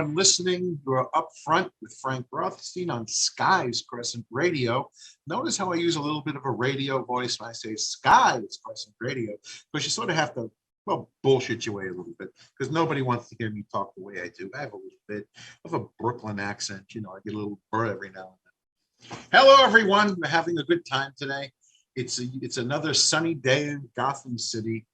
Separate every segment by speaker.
Speaker 1: everyone listening. You're up front with Frank Rothstien on Sky's Crescent Radio. Notice how I use a little bit of a radio voice when I say Sky's Crescent Radio, because you sort of have to, well, bullshit your way a little bit, because nobody wants to hear me talk the way I do. I have a little bit of a Brooklyn accent. You know, I get a little burr every now and then. Hello, everyone. We're having a good time today. It's another sunny day in Gotham City.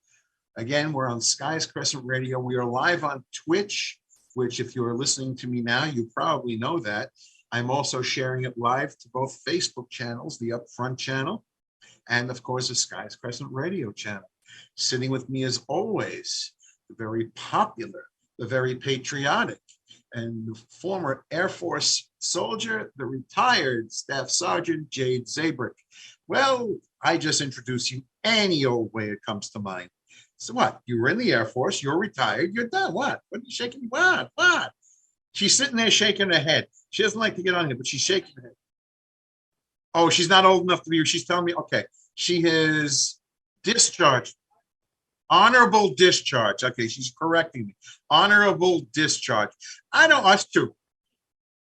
Speaker 1: Again, we're on Sky's Crescent Radio. We are live on Twitch, which if you're listening to me now, you probably know that. I'm also sharing it live to both Facebook channels, the Upfront channel, and of course, the Sky's Crescent Radio channel. Sitting with me as always, the very popular, the very patriotic, and the former Air Force soldier, the retired Staff Sergeant Jade Zabrick. Well, I just introduced you any old way it comes to mind. So what? You were in the Air Force, you're retired, you're done. What? What are you shaking? What? She's sitting there shaking her head. She doesn't like to get on here, but she's shaking her head. Oh, she's not old enough to be, she's telling me, okay, she is discharged. Honorable discharge. Okay, she's correcting me. Honorable discharge. I don't, that's true.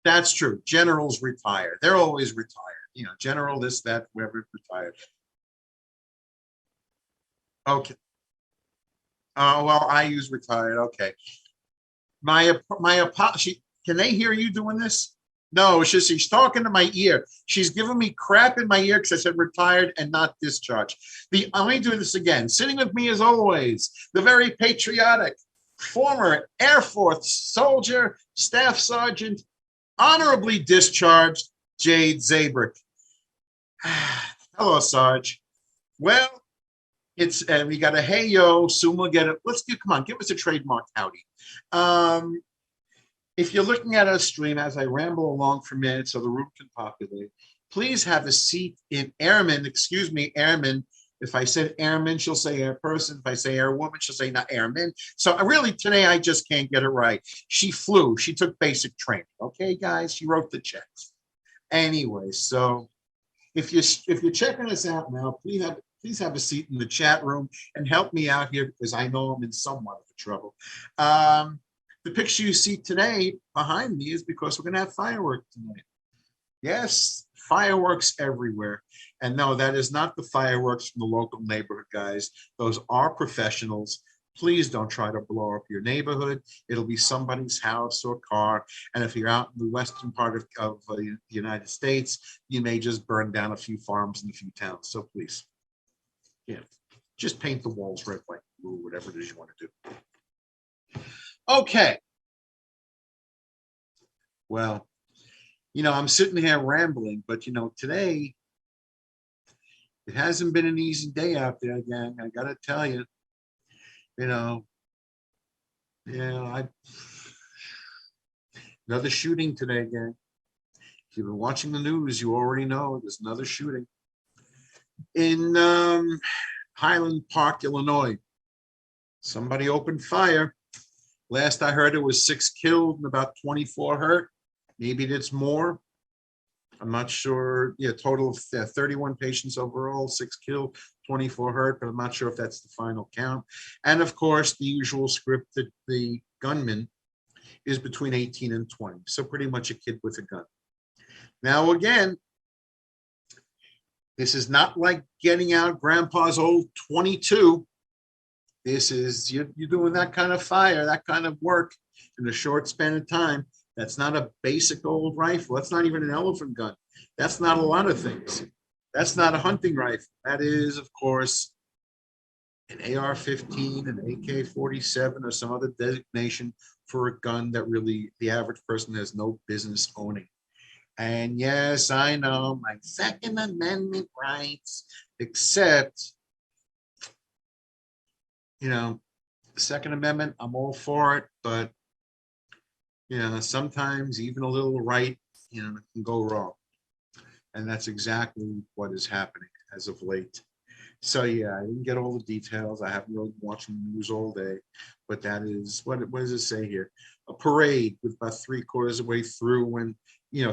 Speaker 1: That's true. Generals retire. They're always retired. You know, general, this, that, whoever retired. Okay. Well, I use retired. Okay. My apology. Can they hear you doing this? No, it's just she's talking to my ear. She's giving me crap in my ear because I said retired and not discharged. Let me do this again. Sitting with me as always, the very patriotic former Air Force soldier, Staff Sergeant, honorably discharged, Jade Zabrick. Hello, Sarge. Well, it's we got a hey yo, soon we'll get it. Let's do, come on, give us a trademark howdy. If you're looking at our stream as I ramble along for minutes so the room can populate, please have a seat in airman, excuse me, airman. If I said airman, she'll say airperson. If I say airwoman, she'll say not airman. So really today I just can't get it right. She flew, she took basic training. Okay, guys, she wrote the checks. Anyway, so if you're checking us out now, please have a seat in the chat room and help me out here because I know I'm in somewhat of trouble. The picture you see today behind me is because we're going to have fireworks tonight. Yes, fireworks everywhere. And no, that is not the fireworks from the local neighborhood, guys. Those are professionals. Please don't try to blow up your neighborhood. It'll be somebody's house or car. And if you're out in the western part of the United States, you may just burn down a few farms and a few towns. So please, yeah, just paint the walls red, white, blue, whatever it is you want to do. Okay. Well, you know, I'm sitting here rambling, but, you know, today, it hasn't been an easy day out there, gang. I got to tell you, you know, another shooting today, gang. If you've been watching the news, you already know there's another shooting in Highland Park, Illinois. Somebody opened fire. Last I heard, it was 6 killed and about 24 hurt. Maybe it's more. I'm not sure. Yeah, total of 31 patients overall, 6 killed, 24 hurt, but I'm not sure if that's the final count. And of course, the usual script that the gunman is between 18 and 20. So pretty much a kid with a gun. Now, again, this is not like getting out grandpa's old 22. This is, you're doing that kind of fire, that kind of work in a short span of time. That's not a basic old rifle. That's not even an elephant gun. That's not a lot of things. That's not a hunting rifle. That is, of course, an AR-15, an AK-47, or some other designation for a gun that really the average person has no business owning. And yes, I know my Second Amendment rights, except, you know, the Second Amendment, I'm all for it, but, you know, sometimes even a little right, you know, can go wrong. And that's exactly what is happening as of late. So yeah, I didn't get all the details. I haven't really been watching the news all day, but that is, what does it say here? A parade with about 3/4 of the way through when,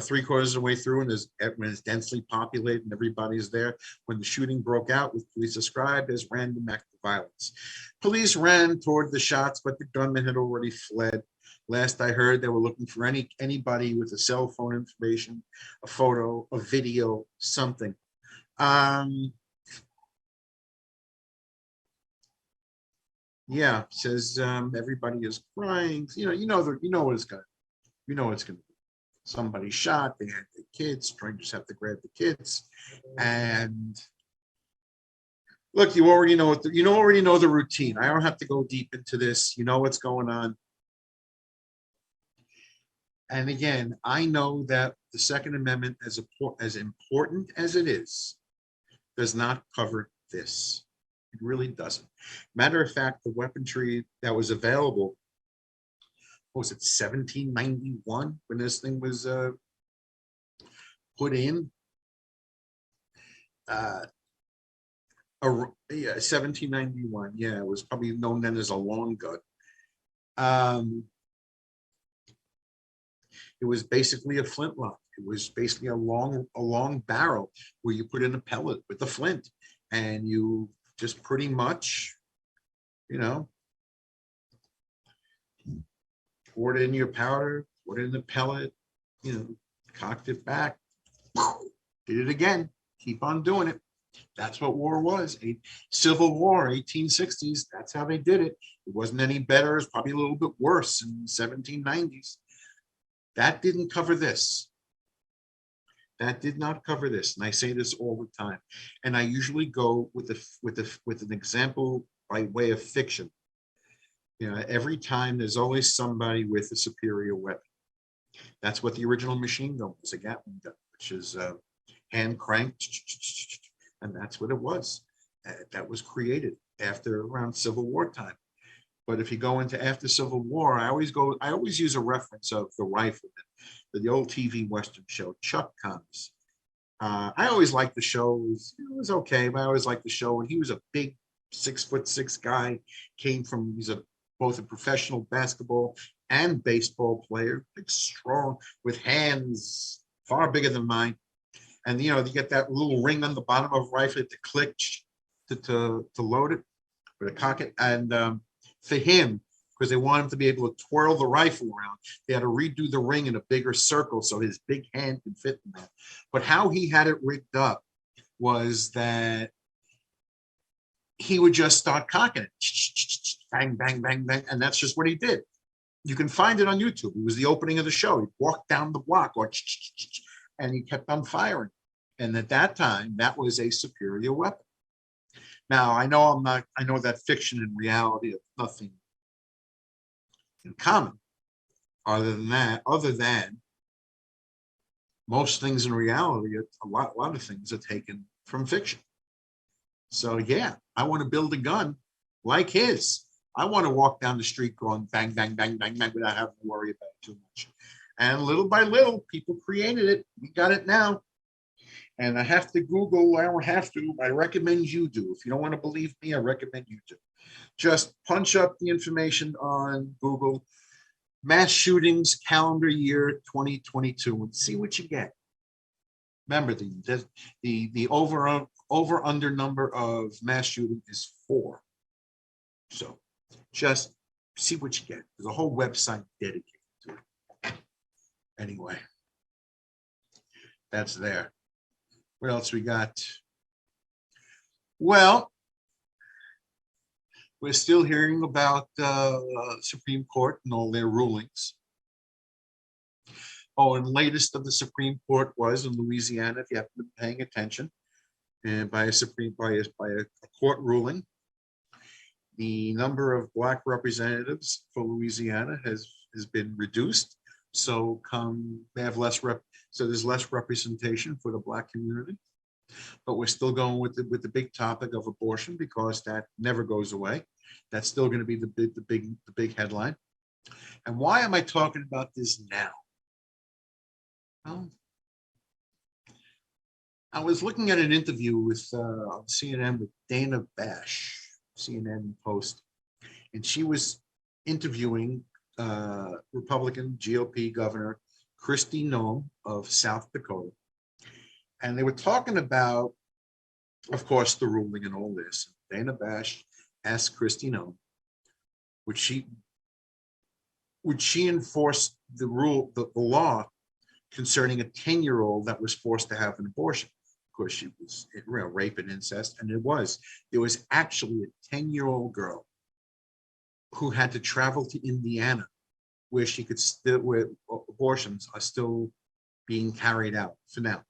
Speaker 1: three-quarters of the way through, and when it's densely populated and everybody's there, when the shooting broke out, with police described as random act of violence. Police ran toward the shots, but the gunman had already fled. Last I heard, they were looking for anybody with a cell phone information, a photo, a video, something. Yeah, says everybody is crying. What it's gonna, it's gonna be. Somebody shot. They had the kids. Strangers have to grab the kids, and look, you already know already know the routine. I don't have to go deep into this. You know what's going on. And again, I know that the Second Amendment, as important as it is, does not cover this. It really doesn't. Matter of fact, the weaponry that was available, what was it, 1791 when this thing was put in? Yeah, 1791. Yeah, it was probably known then as a long gun. It was basically a flintlock. It was basically a long barrel where you put in a pellet with the flint, and you just pretty much, poured in your powder, put it in the pellet, cocked it back, did it again, keep on doing it. That's what war was. A Civil War, 1860s. That's how they did it. It wasn't any better. It's probably a little bit worse in 1790s. That didn't cover this. That did not cover this. And I say this all the time. And I usually go with an example by way of fiction. Every time there's always somebody with a superior weapon. That's what the original machine gun was, a Gatling gun, which is hand cranked, and that's what it was. That was created after around Civil War time. But if you go into after Civil War, I always use a reference of The Rifleman, the old TV Western show, Chuck Connors. I always liked the show. It was okay, but I always liked the show. And he was a big 6'6" guy, he's both a professional basketball and baseball player, big, strong, with hands far bigger than mine. And, you get that little ring on the bottom of a rifle to click to load it, or to cock it. And for him, because they want him to be able to twirl the rifle around, they had to redo the ring in a bigger circle so his big hand could fit in there. But how he had it rigged up was that he would just start cocking it, bang, bang, bang, bang, and that's just what he did. You can find it on YouTube. It was the opening of the show. He walked down the block, and he kept on firing. And at that time, that was a superior weapon. Now, I know that fiction and reality have nothing in common, other than most things in reality, a lot of things are taken from fiction. So yeah, I want to build a gun like his. I want to walk down the street going bang, bang, bang, bang, bang, without having to worry about it too much. And little by little, people created it. We got it now. And I have to Google. I don't have to. I recommend you do. If you don't want to believe me, I recommend you do. Just punch up the information on Google, mass shootings calendar year 2022, and see what you get. Remember, the over under number of mass shooting is 4. So just see what you get. There's a whole website dedicated to it. Anyway, that's there. What else we got? Well, we're still hearing about the Supreme Court and all their rulings. Oh, and latest of the Supreme Court was in Louisiana, if you haven't been paying attention, and by a court ruling, the number of Black representatives for Louisiana has been reduced. So they have so there's less representation for the Black community. But we're still going with the big topic of abortion, because that never goes away. That's still going to be the big headline. And why am I talking about this now? Well, I was looking at an interview with on CNN with Dana Bash, CNN Post, and she was interviewing Republican GOP Governor Christy Nome of South Dakota. And they were talking about, of course, the ruling and all this. Dana Bash asked Christy Nome, would she enforce the law concerning a 10-year-old that was forced to have an abortion? Of course, she was rape and incest, and there was actually a 10-year-old girl who had to travel to Indiana, where where abortions are still being carried out for now,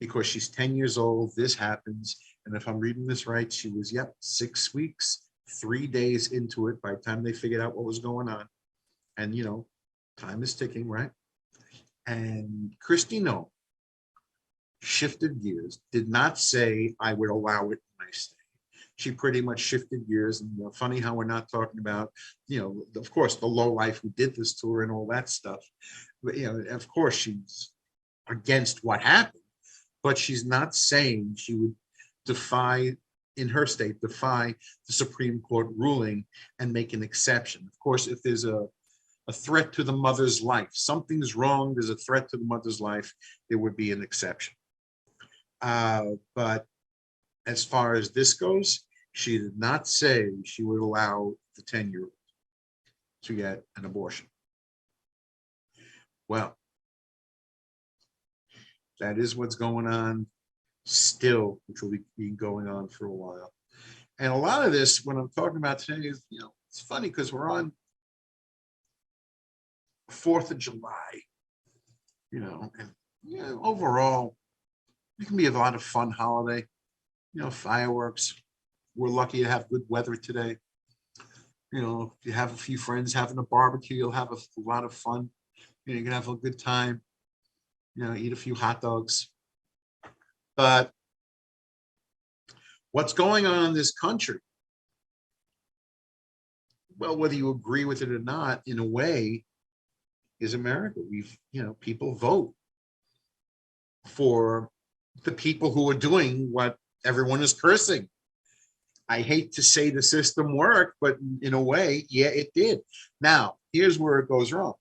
Speaker 1: because she's 10 years old. This happens, and if I'm reading this right, she was 6 weeks, 3 days into it by the time they figured out what was going on, and time is ticking, right? And Christy Nome shifted gears, did not say I would allow it in my state. She pretty much shifted gears. And funny how we're not talking about, of course, the lowlife who did this to her and all that stuff. But, of course, she's against what happened, but she's not saying she would in her state, defy the Supreme Court ruling and make an exception. Of course, if there's a threat to the mother's life, something's wrong, there's a threat to the mother's life, there would be an exception. But as far as this goes, she did not say she would allow the 10-year-old to get an abortion. Well, that is what's going on still, which will be going on for a while. And a lot of this, what I'm talking about today is, it's funny because we're on 4th of July, and overall, it can be a lot of fun holiday, fireworks. We're lucky to have good weather today. If you have a few friends having a barbecue, you'll have a lot of fun. You can have a good time, eat a few hot dogs. But what's going on in this country, well, whether you agree with it or not, in a way, is America. People vote for the people who are doing what everyone is cursing. I hate to say the system worked, but in a way, yeah, it did. Now, here's where it goes wrong.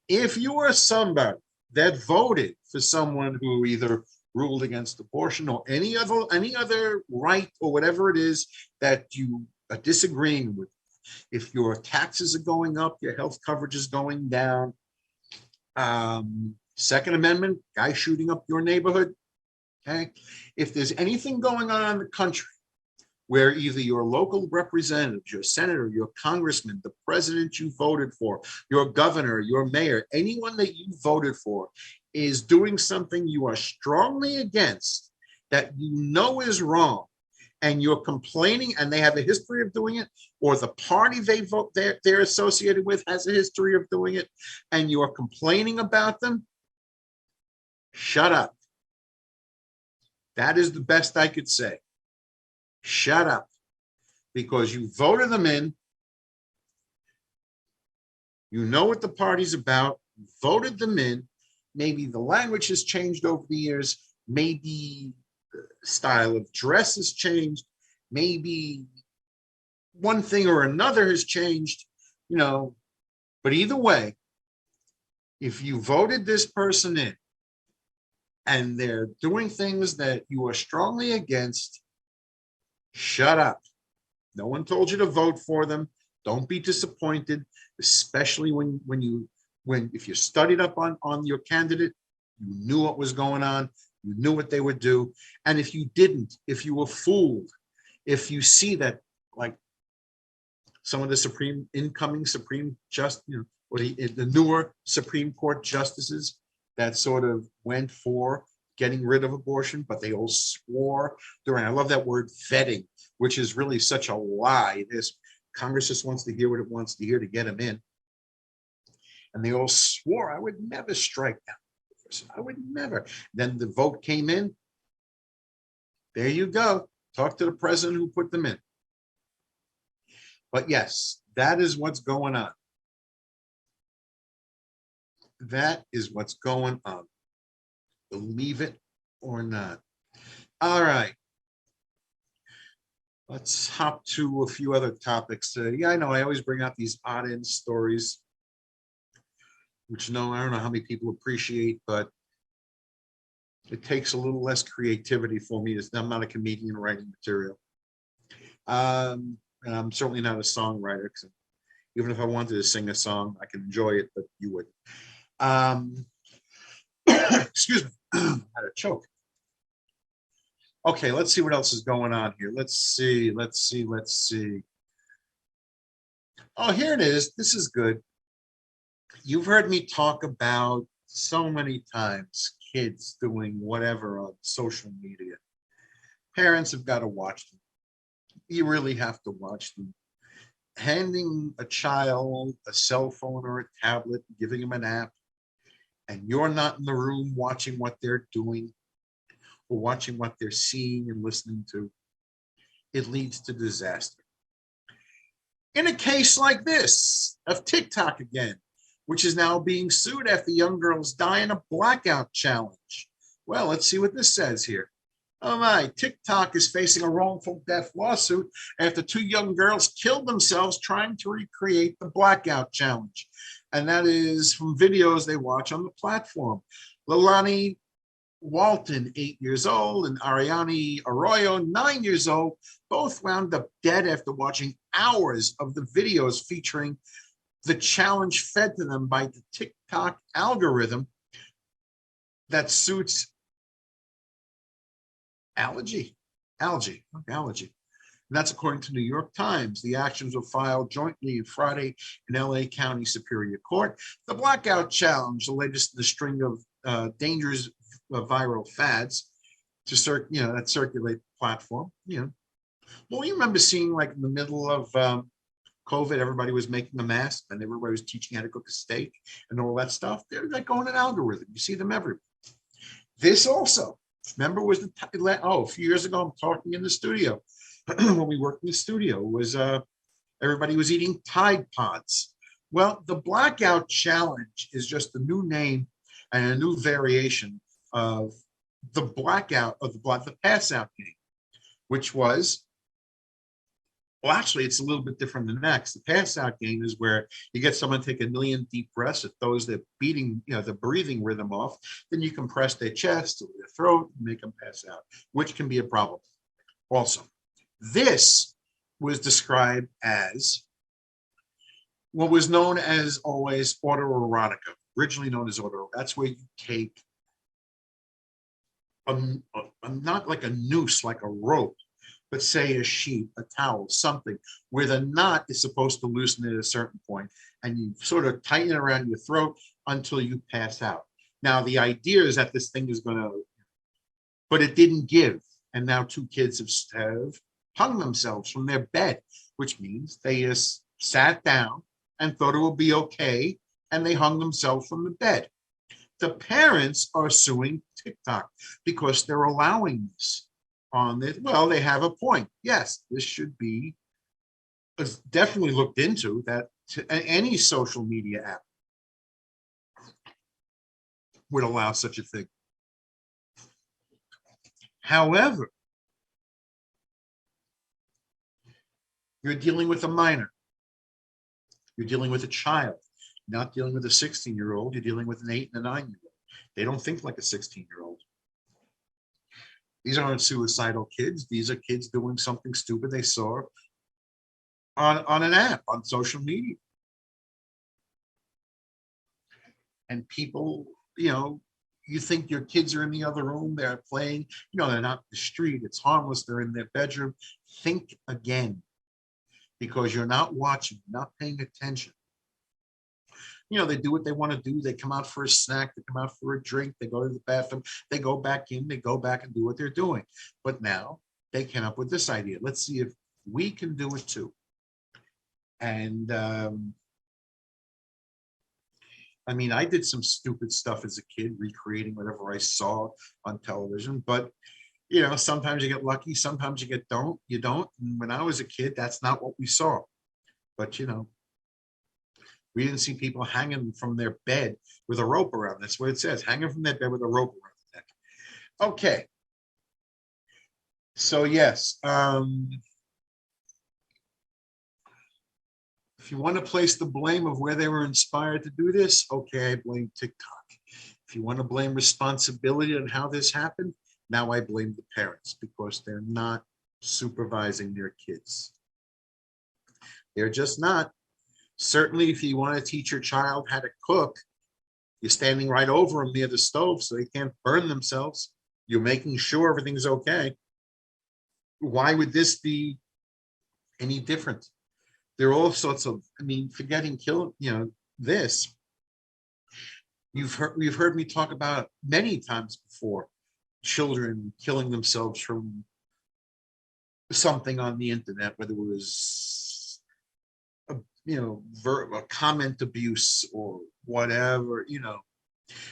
Speaker 1: If you are somebody that voted for someone who either ruled against abortion or any other right or whatever it is that you are disagreeing with, if your taxes are going up, your health coverage is going down, Second Amendment, guy shooting up your neighborhood, okay? If there's anything going on in the country where either your local representatives, your senator, your congressman, the president you voted for, your governor, your mayor, anyone that you voted for is doing something you are strongly against, that is wrong, and you're complaining, and they have a history of doing it, or the party they're associated with has a history of doing it, and you're complaining about them, shut up. That is the best I could say. Shut up, because you voted them in. You know what the party's about. You voted them in. Maybe the language has changed over the years. Maybe the style of dress has changed. Maybe one thing or another has changed, But either way, if you voted this person in and they're doing things that you are strongly against, shut up. No one told you to vote for them. Don't be disappointed, especially if you studied up on your candidate, you knew what was going on, you knew what they would do. And if you didn't, if you were fooled, if you see that, like some of the incoming Supreme or the newer Supreme Court justices that sort of went for getting rid of abortion, but they all swore during, I love that word, vetting, which is really such a lie. Congress just wants to hear what it wants to hear to get them in. And they all swore, I would never strike down the person. I would never. Then the vote came in. There you go. Talk to the president who put them in. But yes, that is what's going on. That is what's going on. Believe it or not. All right. Let's hop to a few other topics. Yeah, I know I always bring out these odd end stories. which no, I don't know how many people appreciate, but it takes a little less creativity for me. I'm not a comedian writing material. And I'm certainly not a songwriter, because even if I wanted to sing a song, I could enjoy it, but you wouldn't. Excuse me, I had a choke. Okay, let's see what else is going on here. Let's see. Oh, here it is. This is good. You've heard me talk about so many times kids doing whatever on social media. Parents have got to watch them. You really have to watch them. Handing a child a cell phone or a tablet, giving them an app, and you're not in the room watching what they're doing or watching what they're seeing and listening to, it leads to disaster. In a case like this of TikTok again, which is now being sued after young girls die in a blackout challenge. Well, let's see what this says here. Oh my, TikTok is facing a wrongful death lawsuit after two young girls killed themselves trying to recreate the blackout challenge. And that is from videos they watch on the platform. Lilani Walton, 8 years old, and Ariane Arroyo, 9 years old, both wound up dead after watching hours of the videos featuring the challenge fed to them by the TikTok algorithm that suits algae. And that's according to New York Times. The actions were filed jointly Friday in LA County Superior Court. The blackout challenge, the latest in the string of dangerous viral fads that circulate the platform. Well, you remember seeing, like, in the middle of COVID, everybody was making a mask and everybody was teaching how to cook a steak and all that stuff. They're like going an algorithm. You see them everywhere. This also, remember, was a few years ago, I'm talking in the studio when we worked in the studio, was everybody was eating Tide Pods. Well, the blackout challenge is just a new name and a new variation of the the pass out game, which was, well, actually, it's a little bit different than next. The pass out game is where you get someone to take a million deep breaths. It throws the breathing rhythm off. Then you compress their chest or their throat and make them pass out, which can be a problem. Also, this was described as what was known as always autoerotica, originally known as auto. That's where you take not like a noose, like a rope, but say a sheet, a towel, something where the knot is supposed to loosen at a certain point, and you sort of tighten it around your throat until you pass out. Now, the idea is that this thing is going to, but it didn't give. And now two kids have hung themselves from their bed, which means they just sat down and thought it would be okay, and they hung themselves from the bed. The parents are suing TikTok because they're allowing this on this. Well, they have a point. Yes, this should be definitely looked into, that any social media app would allow such a thing. However, you're dealing with a minor. You're dealing with a child. You're not dealing with a 16-year-old. You're dealing with an 8 and a 9-year-old. They don't think like a 16-year-old. These aren't suicidal kids. These are kids doing something stupid they saw on an app, on social media. And people, you think your kids are in the other room, they're playing, they're not in the street, it's harmless, they're in their bedroom. Think again, because you're not watching, not paying attention. They do what they want to do. They come out for a snack, they come out for a drink, they go to the bathroom, they go back in, they go back and do what they're doing. But now they came up with this idea. Let's see if we can do it too. And I did some stupid stuff as a kid, recreating whatever I saw on television, but sometimes you get lucky, sometimes you don't. And when I was a kid, that's not what we saw. But we didn't see people hanging from their bed with a rope around. That's what it says, hanging from their bed with a rope around the neck. Okay. So yes, If you want to place the blame of where they were inspired to do this, okay, I blame TikTok. If you want to blame responsibility on how this happened, now I blame the parents because they're not supervising their kids. They're just not. Certainly, if you want to teach your child how to cook, you're standing right over them near the stove so they can't burn themselves. You're making sure everything's okay. Why would this be any different? There are all sorts of, I mean, forgetting kill, this. We've heard me talk about many times before, children killing themselves from something on the internet, whether it was a comment abuse or whatever,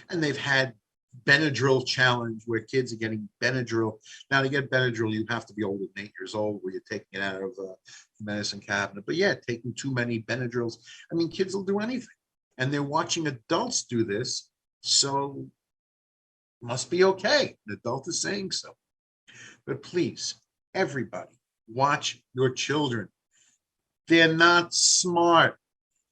Speaker 1: and they've had Benadryl challenge where kids are getting Benadryl. Now to get Benadryl, you have to be older than 8 years old where you're taking it out of the medicine cabinet. But yeah, taking too many Benadryls. I mean, kids will do anything. And they're watching adults do this. So it must be okay. An adult is saying so. But please, everybody, watch your children. They're not smart.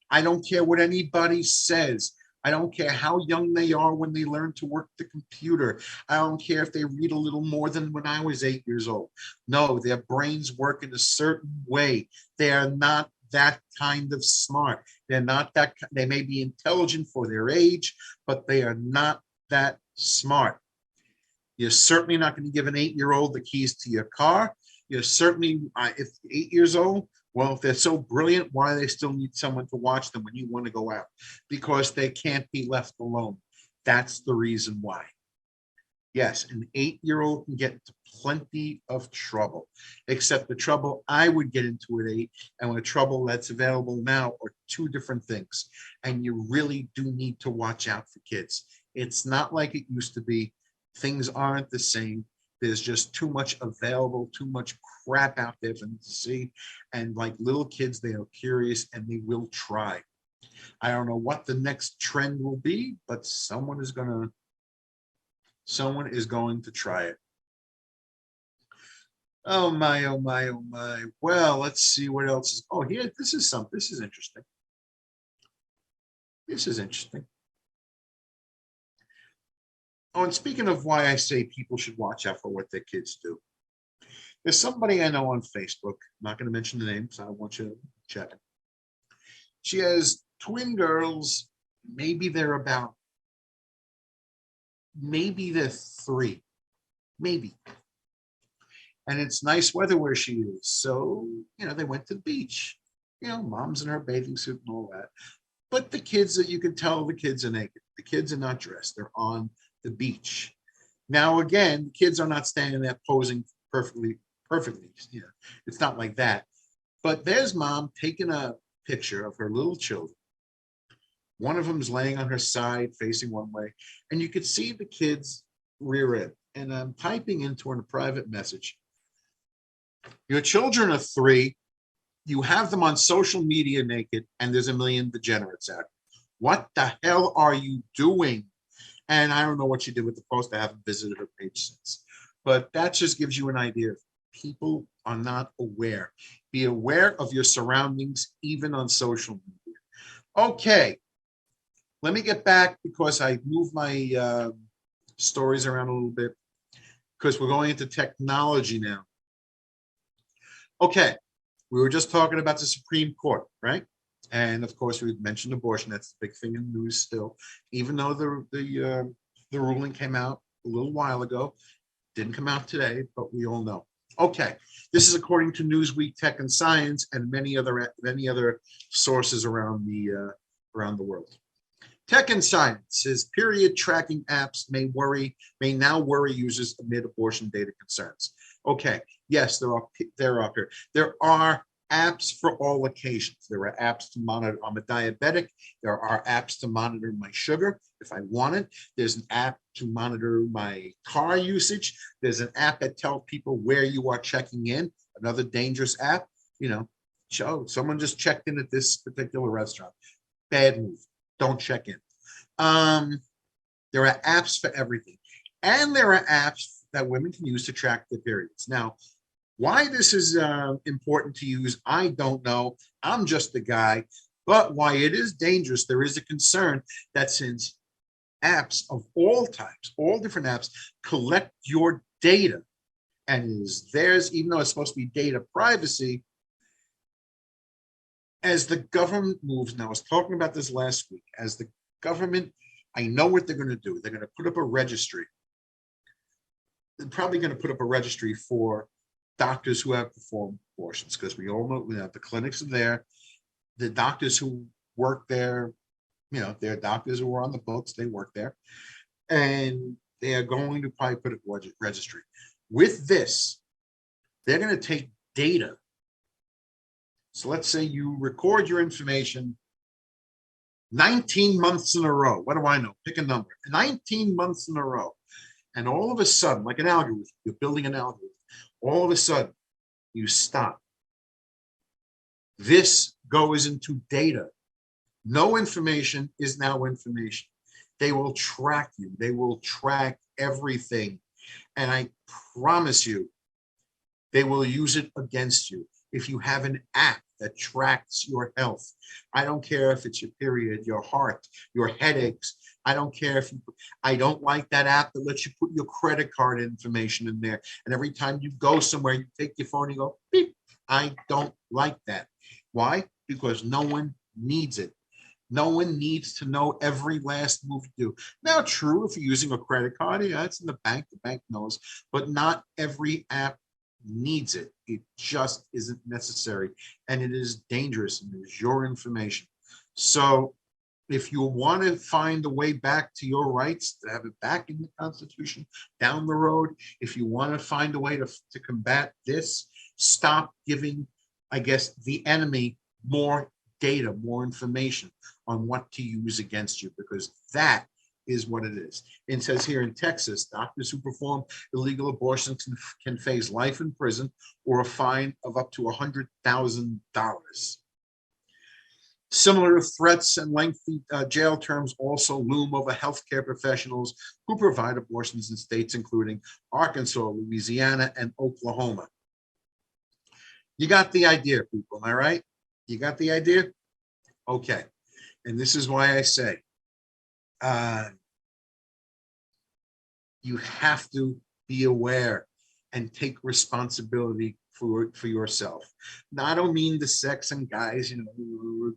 Speaker 1: I don't care what anybody says. I don't care how young they are when they learn to work the computer. I don't care if they read a little more than when I was 8 years old. No, their brains work in a certain way. They are not that kind of smart. They're not that, they may be intelligent for their age, but they are not that smart. You're certainly not going to give an 8-year-old the keys to your car. You're certainly, if 8 years old, well, if they're so brilliant, why do they still need someone to watch them when you want to go out? Because they can't be left alone. That's the reason why. Yes, an 8-year-old can get into plenty of trouble, except the trouble I would get into at 8 and the trouble that's available now are two different things. And you really do need to watch out for kids. It's not like it used to be. Things aren't the same. There's just too much available, too much crap out there for them to see. And like little kids, they are curious and they will try. I don't know what the next trend will be, but someone is going to try it. Oh my, oh my, oh my. Well, let's see what else is. Oh, here, this is interesting. This is interesting. Oh, and speaking of why I say people should watch out for what their kids do. There's somebody I know on Facebook, I'm not going to mention the name, so I want you to check it. She has twin girls, maybe they're 3, maybe. And it's nice weather where she is. So, they went to the beach. Mom's in her bathing suit and all that. But the kids, you can tell the kids are naked. The kids are not dressed. They're on the beach. Now, again, the kids are not standing there posing perfectly. It's not like that. But there's mom taking a picture of her little children. One of them is laying on her side, facing one way, and you could see the kid's rear end. And I'm typing into her in a private message. Your children are 3. You have them on social media naked, and there's a million degenerates out. What the hell are you doing? And I don't know what she did with the post. I haven't visited her page since. But that just gives you an idea. People are not aware. Be aware of your surroundings, even on social media. Okay. Let me get back because I moved my stories around a little bit because we're going into technology now. Okay. We were just talking about the Supreme Court, right? And of course, we mentioned abortion. That's the big thing in the news still, even though the ruling came out a little while ago. Didn't come out today, but we all know. Okay, this is according to Newsweek, Tech and Science, and many other sources around the world. Tech and Science says period tracking apps may now worry users amid abortion data concerns. Okay, yes, they're up here. There are apps for all occasions. There are apps to monitor. I'm a diabetic. There are apps to monitor my sugar if I want it. There's an app to monitor my car usage. There's an app that tells people where you are checking in. Another dangerous app. Show someone just checked in at this particular restaurant. Bad move. Don't check in. There are apps for everything, and there are apps that women can use to track their periods. Now, Why this is important to use, I don't know. I'm just a guy. But why it is dangerous, there is a concern that since apps of all types, all different apps, collect your data and is theirs, even though it's supposed to be data privacy, as the government moves, and I was talking about this last week, as the government, I know what they're going to do. They're going to put up a registry. They're probably going to put up a registry for doctors who have performed abortions, because we all know the clinics are there. The doctors who work there, they're doctors who are on the books, they work there. And they are going to probably put a registry. With this, they're going to take data. So let's say you record your information 19 months in a row. What do I know? Pick a number. 19 months in a row. And all of a sudden, like an algorithm, you're building an algorithm. All of a sudden, you stop. This goes into data. No information is now information. They will track you. They will track everything. And I promise you, they will use it against you. If you have an app that tracks your health, I don't care if it's your period, your heart, your headaches. I don't care if I don't like that app that lets you put your credit card information in there. And every time you go somewhere, you take your phone and you go, beep. I don't like that. Why? Because no one needs it. No one needs to know every last move you do. Now, true, if you're using a credit card, yeah, it's in the bank knows, but not every app needs it. It just isn't necessary, and it is dangerous, and it is your information. So if you want to find a way back to your rights, to have it back in the Constitution down the road, if you want to find a way to combat this, stop giving, I guess, the enemy more data, more information on what to use against you, because that is what it is. It says here in Texas, doctors who perform illegal abortions can face life in prison or a fine of up to $100,000. Similar threats and lengthy jail terms also loom over healthcare professionals who provide abortions in states including Arkansas, Louisiana, and Oklahoma. You got the idea, people, am I right? You got the idea? Okay. And this is why I say, you have to be aware and take responsibility for yourself. Now, I don't mean the sex and guys,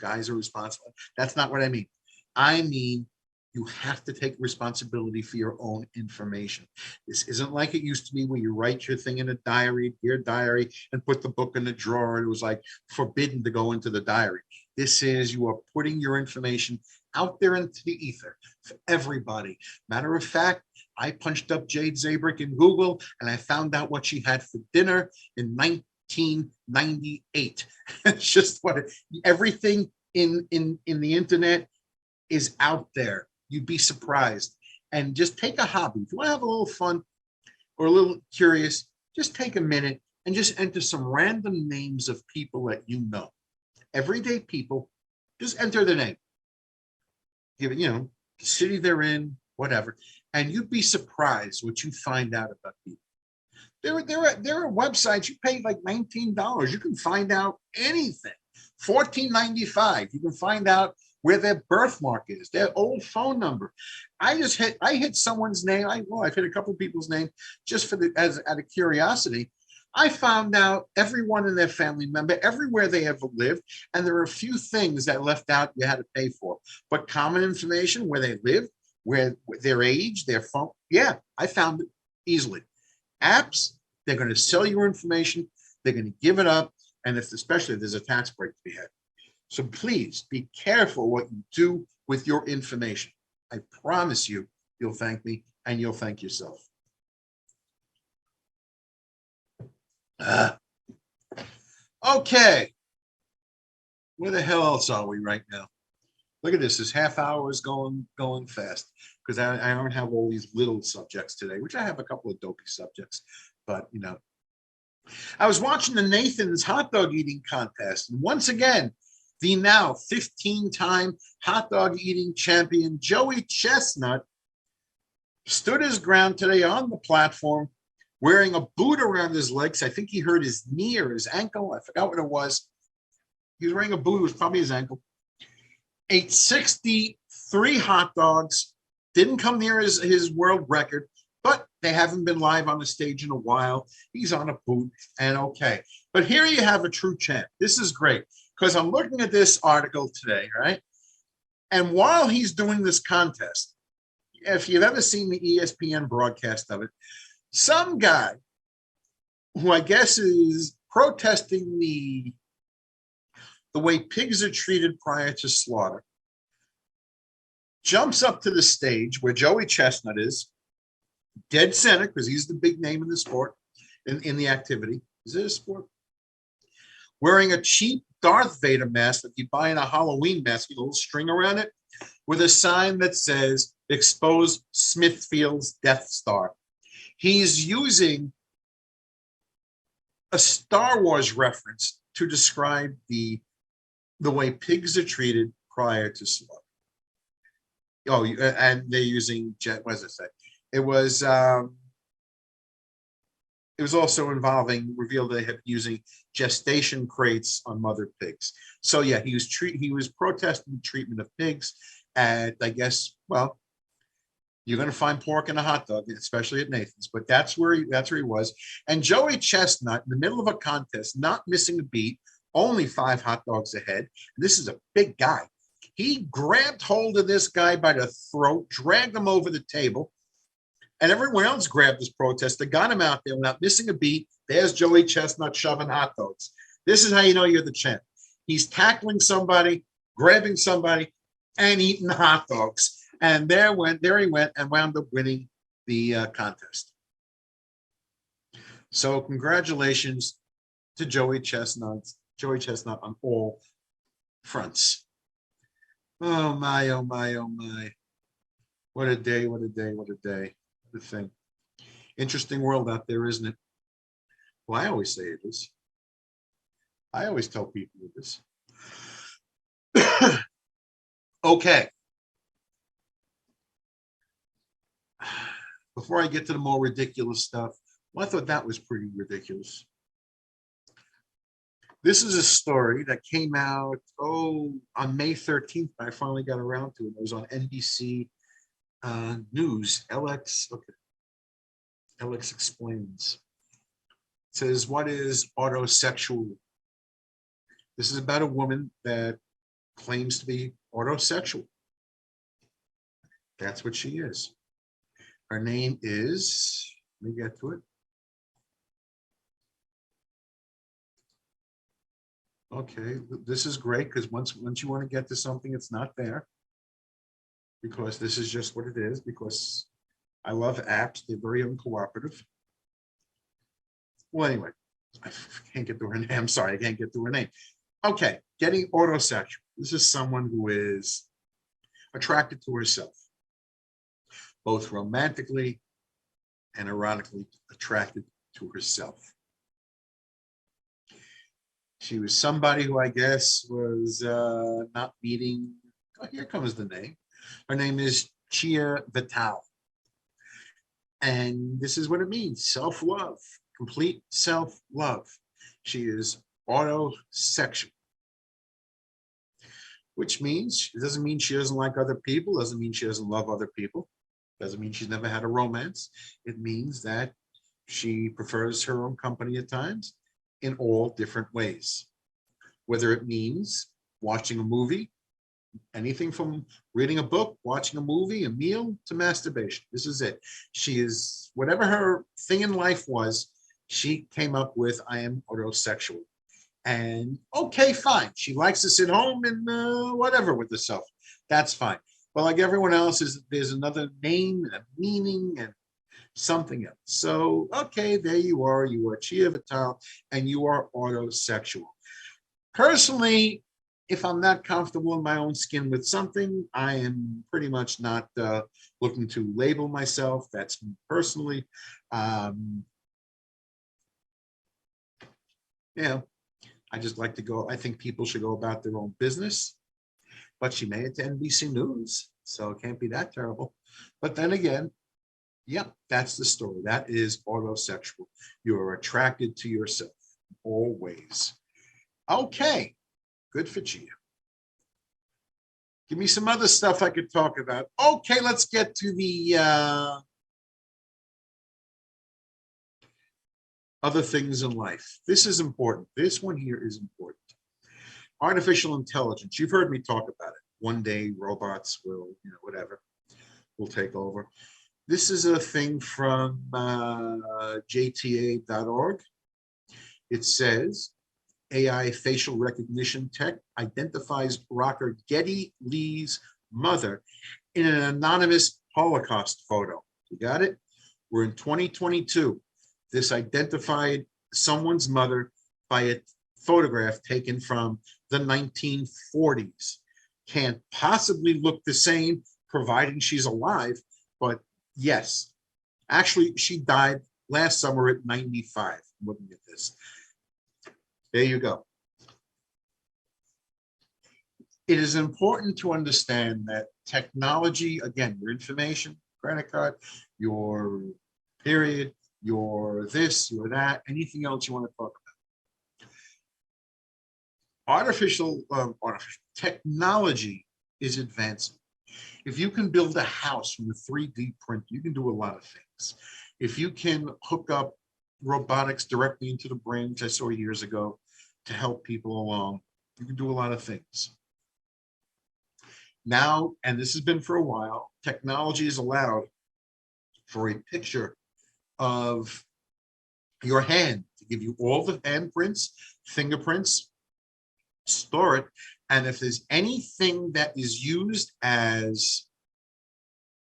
Speaker 1: guys are responsible. That's not what I mean. I mean, you have to take responsibility for your own information. This isn't like it used to be where you write your thing in a diary, dear diary, and put the book in the drawer. It was like forbidden to go into the diary. This is, you are putting your information out there into the ether for everybody. Matter of fact, I punched up Jade Zabrick in Google and I found out what she had for dinner in 1998. It's just everything in the internet is out there. You'd be surprised. And just take a hobby. If you want to have a little fun or a little curious, just take a minute and just enter some random names of people that you know. Everyday people, just enter the name. Give it, the city they're in, whatever. And you'd be surprised what you find out about people. There are websites, you pay like $19. You can find out anything. $14.95. You can find out where their birthmark is, their old phone number. I hit someone's name. I've hit a couple of people's name just out of curiosity. I found out everyone in their family member, everywhere they ever lived, and there are a few things that left out you had to pay for. But common information, where they live, where their age, their phone, yeah, I found it easily. Apps, they're going to sell your information, they're going to give it up, and especially if there's a tax break to be had. So please be careful what you do with your information. I promise you, you'll thank me and you'll thank yourself. Okay. Where the hell else are we right now? Look at this. This half hour is going fast because I don't have all these little subjects today, which I have a couple of dopey subjects, but I was watching the Nathan's hot dog eating contest, and once again, the now 15-time hot dog eating champion Joey Chestnut stood his ground today on the platform wearing a boot around his legs. I think he hurt his knee or his ankle. I forgot what it was. He was wearing a boot. It was probably his ankle. Ate 63 hot dogs. Didn't come near his world record, but they haven't been live on the stage in a while. He's on a boot, and okay. But here you have a true champ. This is great because I'm looking at this article today, right? And while he's doing this contest, if you've ever seen the ESPN broadcast of it, some guy who I guess is protesting the way pigs are treated prior to slaughter jumps up to the stage where Joey Chestnut is, dead center, because he's the big name in the sport, in the activity. Is it a sport? Wearing a cheap Darth Vader mask that you buy in a Halloween mask, with a little string around it, with a sign that says, "Expose Smithfield's Death Star." He's using a Star Wars reference to describe the way pigs are treated prior to slaughter. Oh, and they're using what does it say? It was also involving revealed they had using gestation crates on mother pigs. So yeah, he was protesting the treatment of pigs at, I guess, well, you're going to find pork in a hot dog, especially at Nathan's, but that's where he was. And Joey Chestnut, in the middle of a contest, not missing a beat, only 5 hot dogs ahead. This is a big guy. He grabbed hold of this guy by the throat, dragged him over the table, and everyone else grabbed this protester, got him out there without missing a beat. There's Joey Chestnut shoving hot dogs. This is how you know you're the champ. He's tackling somebody, grabbing somebody, and eating hot dogs. And there he went and wound up winning the contest. So congratulations to Joey Chestnut on all fronts. Oh my, oh my, oh my. What a day, what a day, what a day. What a thing. Interesting world out there, isn't it? Well, I always say it is. I always tell people it is. Okay. Before I get to the more ridiculous stuff, well, I thought that was pretty ridiculous. This is a story that came out, on May 13th. I finally got around to it. It was on NBC News. LX explains. It says, what is autosexual? This is about a woman that claims to be autosexual. That's what she is. Her name is, let me get to it. Okay, this is great because once you want to get to something, it's not there. Because this is just what it is, because I love apps. They're very uncooperative. Well, anyway, I can't get to her name. I'm sorry, I can't get to her name. Okay, getting autosexual. This is someone who is attracted to herself, both romantically and erotically attracted to herself. She was somebody who I guess was not meeting. Oh, here comes the name. Her name is Chia Vital. And this is what it means: self-love, complete self-love. She is autosexual, which means it doesn't mean she doesn't like other people, doesn't mean she doesn't love other people, doesn't mean she's never had a romance. It means that she prefers her own company at times in all different ways, whether it means watching a movie, anything from reading a book, watching a movie, a meal, to masturbation. This is it. She is, whatever her thing in life was, she came up with, I am autosexual. And okay, fine. She likes to sit home and whatever with herself. That's fine. But like everyone else, there's another name, a meaning, and something else. So, okay, there you are. You are Chia Vital, and you are autosexual. Personally, if I'm not comfortable in my own skin with something, I am pretty much not looking to label myself. That's me personally. Yeah, I just like to go. I think people should go about their own business. But she made it to NBC News, so it can't be that terrible. But then again, Yep, that's the story. That is autosexual. You're attracted to yourself always. Okay, good for Gia. Give me some other stuff I could talk about. Okay, let's get to the other things in life. This is important. This one here is important. Artificial intelligence. You've heard me talk about it. One day robots will, whatever, will take over. This is a thing from jta.org. It says, AI facial recognition tech identifies rocker Geddy Lee's mother in an anonymous Holocaust photo. You got it? We're in 2022. This identified someone's mother by a photograph taken from the 1940s. Can't possibly look the same, providing she's alive, but yes. Actually, she died last summer at 95. Looking at this. There you go. It is important to understand that technology, again, your information, credit card, your period, your this, your that, anything else you want to talk about. Artificial technology is advancing. If you can build a house from a 3D print, you can do a lot of things. If you can hook up robotics directly into the brain, which I saw years ago, to help people along, you can do a lot of things. Now, and this has been for a while, technology is allowed for a picture of your hand to give you all the handprints, fingerprints, store it, and if there's anything that is used as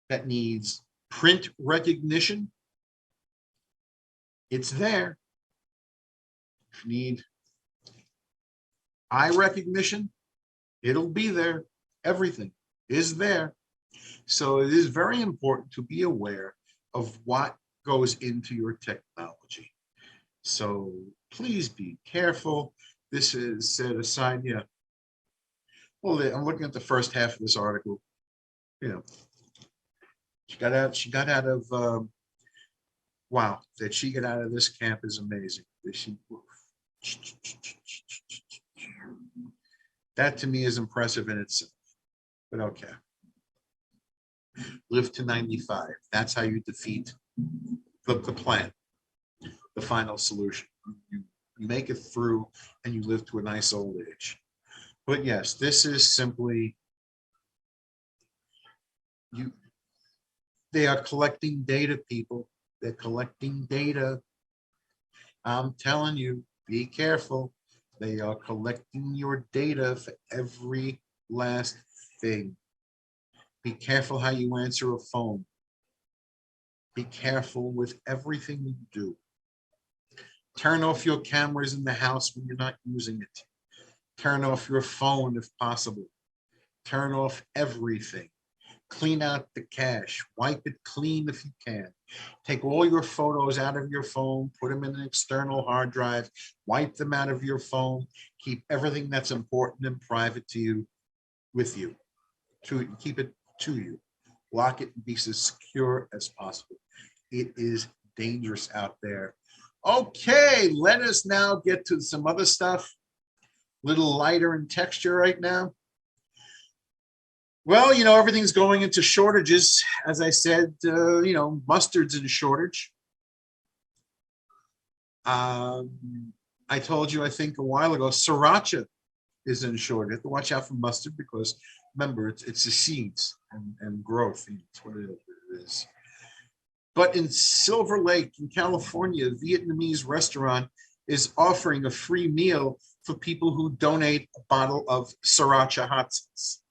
Speaker 1: that needs print recognition, it's there. If you need eye recognition, it'll be there. Everything is there. So it is very important to be aware of what goes into your technology. So please be careful. This is set aside. Yeah. Well, I'm looking at the first half of this article. She got out of wow, that she got out of this camp is amazing. That to me is impressive in itself. But okay. Live to 95. That's how you defeat the plan, the final solution. You make it through and you live to a nice old age. But yes, this is simply they are collecting data, people. They're collecting data. I'm telling you, be careful. They are collecting your data for every last thing. Be careful how you answer a phone. Be careful with everything you do. Turn off your cameras in the house when you're not using it. Turn off your phone if possible. Turn off everything. Clean out the cache. Wipe it clean if you can. Take all your photos out of your phone, put them in an external hard drive, wipe them out of your phone, keep everything that's important and private to you with you. Keep it to you. Lock it and be as secure as possible. It is dangerous out there. Okay, let us now get to some other stuff. Little lighter in texture right now. Well, everything's going into shortages. As I said, mustard's in shortage. I told you, I think a while ago, sriracha is in shortage. You have to watch out for mustard because remember, it's the seeds and growth. That's what it is. But in Silver Lake in California, a Vietnamese restaurant is offering a free meal for people who donate a bottle of sriracha hot sauce.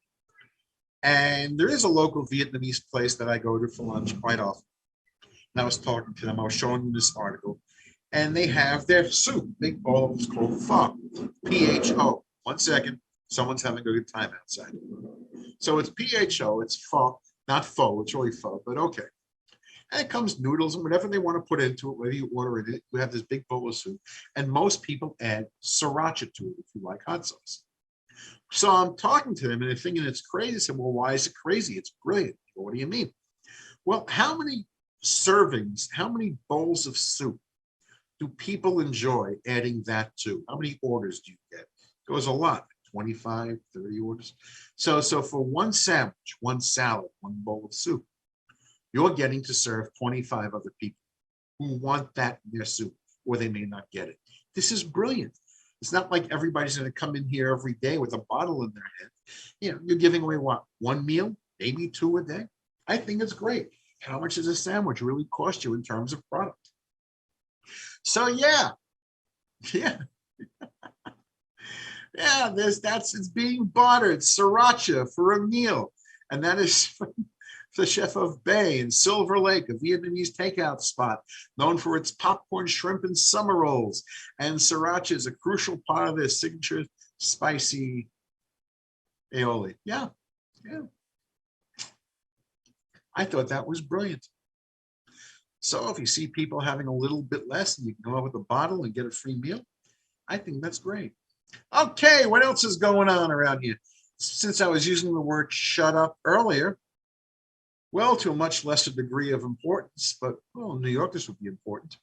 Speaker 1: And there is a local Vietnamese place that I go to for lunch quite often. And I was talking to them, I was showing them this article, and they have their soup, big bowl, it's called pho, P-H-O. 1 second, someone's having a good time outside. So it's P-H-O, it's pho, not pho, it's really pho, but okay. And it comes noodles and whatever they want to put into it, whether you order it, we have this big bowl of soup. And most people add sriracha to it if you like hot sauce. So I'm talking to them and they're thinking it's crazy. I said, well, why is it crazy? It's brilliant. Well, what do you mean? Well, how many servings, how many bowls of soup do people enjoy adding that to? How many orders do you get? It was a lot, 25, 30 orders. So for one sandwich, one salad, one bowl of soup, you're getting to serve 25 other people who want that in their soup, or they may not get it. This is brilliant. It's not like everybody's going to come in here every day with a bottle in their hand. You're giving away what? One meal, maybe two a day. I think it's great. How much does a sandwich really cost you in terms of product? So yeah, yeah, yeah. It's being bartered. Sriracha for a meal, and that is the chef of Bay in Silver Lake, a Vietnamese takeout spot known for its popcorn, shrimp, and summer rolls. And sriracha is a crucial part of their signature spicy aioli. Yeah, yeah. I thought that was brilliant. So if you see people having a little bit less and you can go out with a bottle and get a free meal, I think that's great. Okay, what else is going on around here? Since I was using the word shut up earlier, well, to a much lesser degree of importance, but well, in New York, this would be important.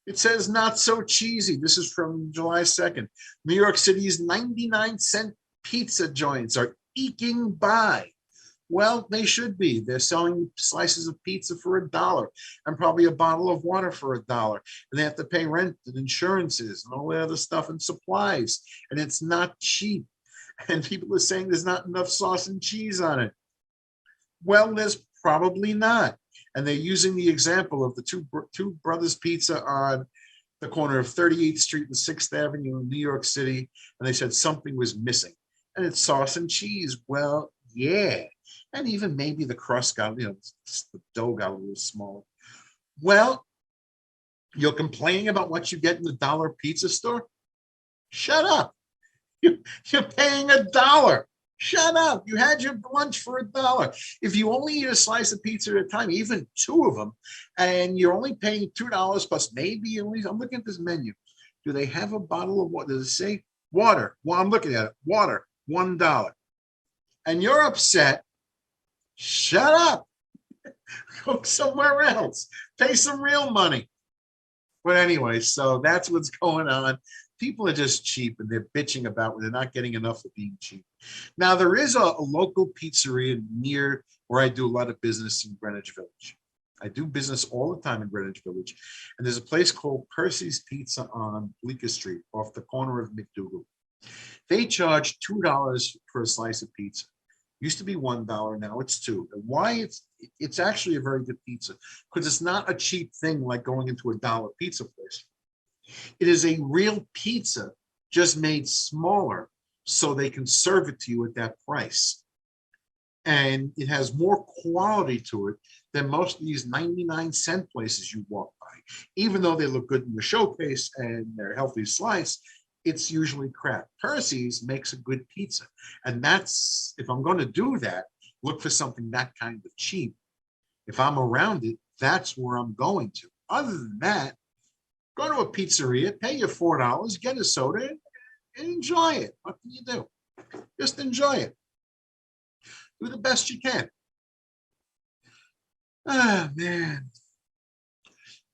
Speaker 1: It says not so cheesy. This is from July 2nd. New York City's 99-cent pizza joints are eking by. Well, they should be. They're selling slices of pizza for $1 and probably a bottle of water for $1. And they have to pay rent and insurances and all that other stuff and supplies. And it's not cheap. And people are saying there's not enough sauce and cheese on it. Well, there's probably not. And they're using the example of the two Brothers Pizza on the corner of 38th Street and 6th Avenue in New York City. And they said something was missing. And it's sauce and cheese. Well, yeah. And even maybe the crust got, the dough got a little smaller. Well, you're complaining about what you get in the dollar pizza store? Shut up. You're paying $1. Shut up. You had your lunch for $1. If you only eat a slice of pizza at a time, even two of them, and you're only paying $2 plus maybe, I'm looking at this menu. Do they have a bottle of what? Does it say water? Well, I'm looking at it. Water, $1. And you're upset. Shut up. Go somewhere else. Pay some real money. But anyway, so that's what's going on. People are just cheap and they're bitching about when they're not getting enough for being cheap. Now, there is a local pizzeria near where I do a lot of business in Greenwich Village. I do business all the time in Greenwich Village. And there's a place called Percy's Pizza on Bleecker Street off the corner of McDougal. They charge $2 for a slice of pizza. Used to be $1, now it's $2. And why it's actually a very good pizza, because it's not a cheap thing like going into a dollar pizza place. It is a real pizza, just made smaller so they can serve it to you at that price. And it has more quality to it than most of these 99-cent places you walk by. Even though they look good in the showcase and they're healthy slice, it's usually crap. Percy's makes a good pizza. And that's, if I'm going to do that, look for something that kind of cheap. If I'm around it, that's where I'm going to. Other than that, go to a pizzeria, pay your $4, get a soda, and enjoy it. What can you do? Just enjoy it. Do the best you can. Ah, man.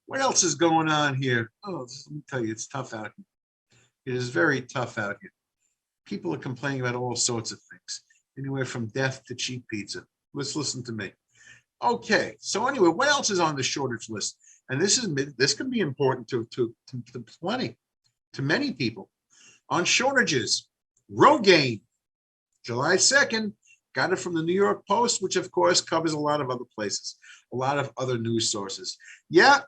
Speaker 1: What else is going on here? Oh, let me tell you, it's tough out here. It is very tough out here. People are complaining about all sorts of things, anywhere from death to cheap pizza. Let's listen to me. Okay, so anyway, what else is on the shortage list? And this can be important to many people. On shortages, Rogaine, July 2nd, got it from the New York Post, which of course covers a lot of other places, a lot of other news sources. Yeah,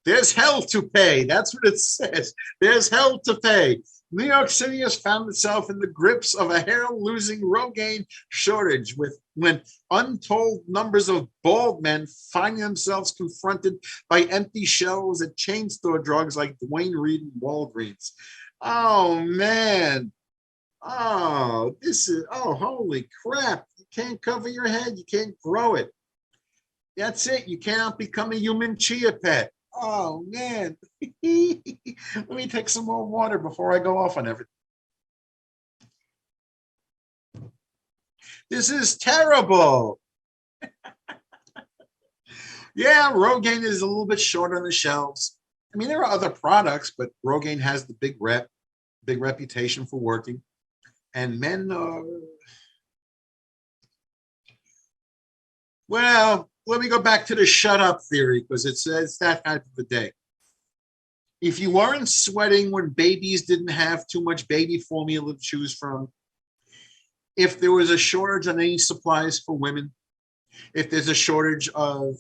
Speaker 1: there's hell to pay. That's what it says. There's hell to pay. New York City has found itself in the grips of a hair-losing Rogaine shortage, when untold numbers of bald men find themselves confronted by empty shelves at chain store drugs like Dwayne Reed and Walgreens. Oh, man. Oh, holy crap. You can't cover your head. You can't grow it. That's it. You cannot become a human chia pet. Oh, man. Let me take some more water before I go off on everything. This is terrible. Yeah, Rogaine is a little bit short on the shelves. I mean, there are other products, but Rogaine has the big reputation for working. And men are, well, let me go back to the shut up theory because it's that type of a day. If you weren't sweating when babies didn't have too much baby formula to choose from, if there was a shortage on any supplies for women, if there's a shortage of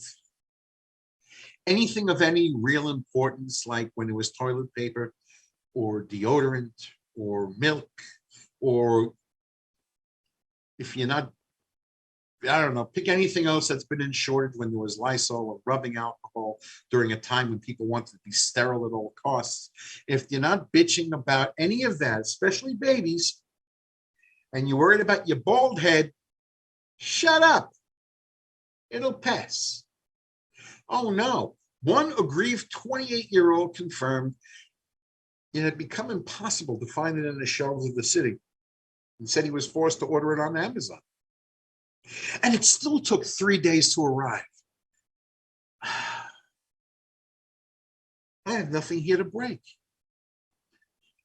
Speaker 1: anything of any real importance, like when it was toilet paper or deodorant or milk, or if you're not, I don't know, pick anything else that's been in shortage when there was Lysol or rubbing alcohol during a time when people wanted to be sterile at all costs. If you're not bitching about any of that, especially babies, and you're worried about your bald head, shut up. It'll pass. Oh no. One aggrieved 28-year-old confirmed it had become impossible to find it in the shelves of the city and said he was forced to order it on Amazon. And it still took 3 days to arrive. I have nothing here to break.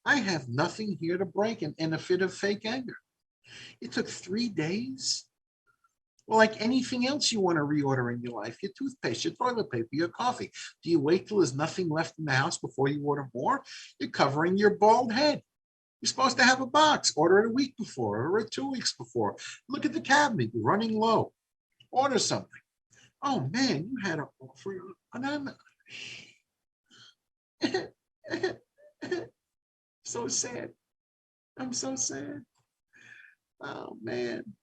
Speaker 1: I have nothing here to break in a fit of fake anger. It took 3 days. Well, like anything else you want to reorder in your life, your toothpaste, your toilet paper, your coffee. Do you wait till there's nothing left in the house before you order more? You're covering your bald head. You're supposed to have a box. Order it a week before or 2 weeks before. Look at the cabinet. You're running low. Order something. Oh, man, you had an offer on Amazon. So sad. I'm so sad. Oh, man.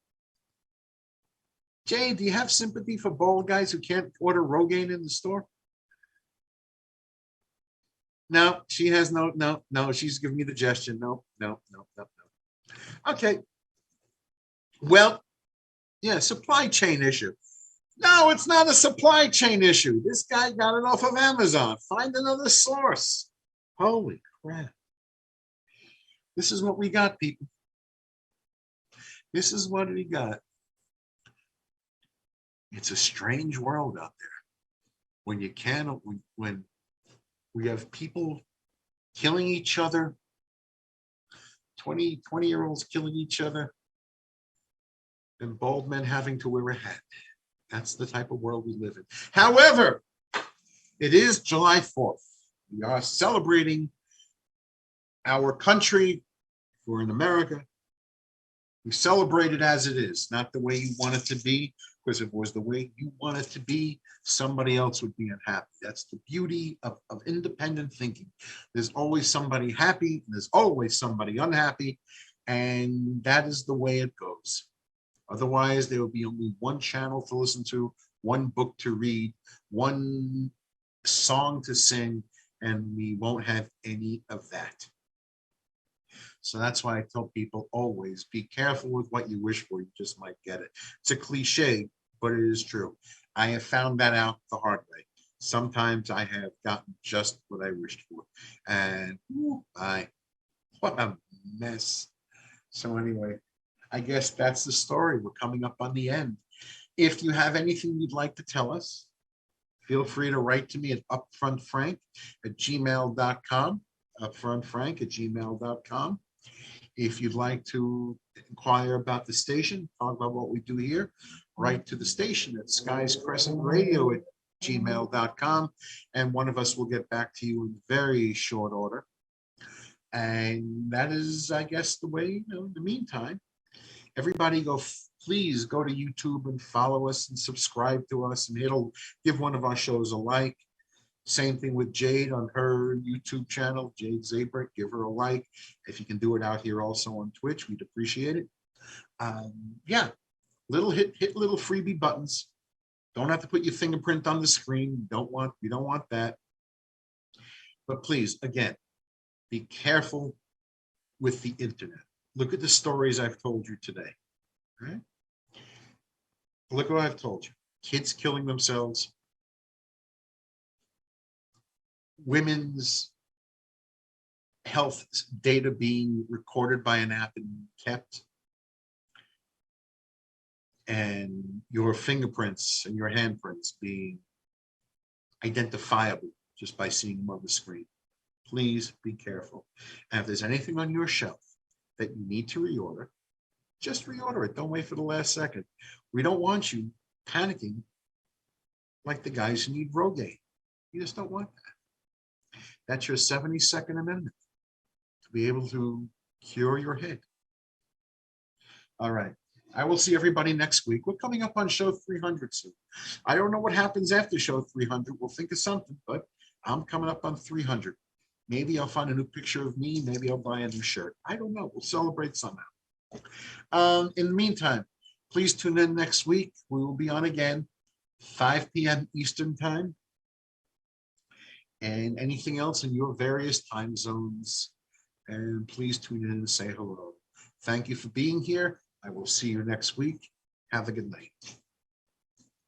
Speaker 1: Jay, do you have sympathy for bald guys who can't order Rogaine in the store? No, she has no. She's giving me the gesture. No. Okay. Well, yeah, supply chain issue. No, it's not a supply chain issue. This guy got it off of Amazon. Find another source. Holy crap. This is what we got, people. This is what we got. It's a strange world out there. When you can, when we have people killing each other, 20-year-olds killing each other, and bald men having to wear a hat. That's the type of world we live in. However, it is July 4th. We are celebrating our country. We're in America. We celebrate it as it is, not the way you want it to be, because if it was the way you want it to be, somebody else would be unhappy. That's the beauty of independent thinking. There's always somebody happy, and there's always somebody unhappy, and that is the way it goes. Otherwise, there will be only one channel to listen to, one book to read, one song to sing, and we won't have any of that. So that's why I tell people always be careful with what you wish for. You just might get it. It's a cliche, but it is true. I have found that out the hard way. Sometimes I have gotten just what I wished for. And what a mess. So anyway, I guess that's the story. We're coming up on the end. If you have anything you'd like to tell us, feel free to write to me at upfrontfrank@gmail.com, upfrontfrank@gmail.com. If you'd like to inquire about the station, talk about what we do here, write to the station at skiescrescentradio@gmail.com, and one of us will get back to you in very short order. And that is, I guess, the way, in the meantime, everybody please go to YouTube and follow us and subscribe to us, and it'll give one of our shows a like. Same thing with Jade on her YouTube channel, Jade Zabrick. Give her a like. If you can do it out here also on Twitch, we'd appreciate it. Yeah, hit little freebie buttons. Don't have to put your fingerprint on the screen. We don't want that. But please, again, be careful with the internet. Look at the stories I've told you today. Right? Look what I've told you. Kids killing themselves. Women's health data being recorded by an app and kept. And your fingerprints and your handprints being identifiable just by seeing them on the screen. Please be careful. And if there's anything on your shelf that you need to reorder, just reorder it. Don't wait for the last second. We don't want you panicking like the guys who need Rogaine. You just don't want that. That's your 72nd Amendment to be able to cure your head. All right. I will see everybody next week. We're coming up on show 300 soon. I don't know what happens after show 300. We'll think of something, but I'm coming up on 300. Maybe I'll find a new picture of me. Maybe I'll buy a new shirt. I don't know. We'll celebrate somehow. In the meantime, please tune in next week. We will be on again, 5 p.m. Eastern time. And anything else in your various time zones. And please tune in and say hello. Thank you for being here. I will see you next week. Have a good night.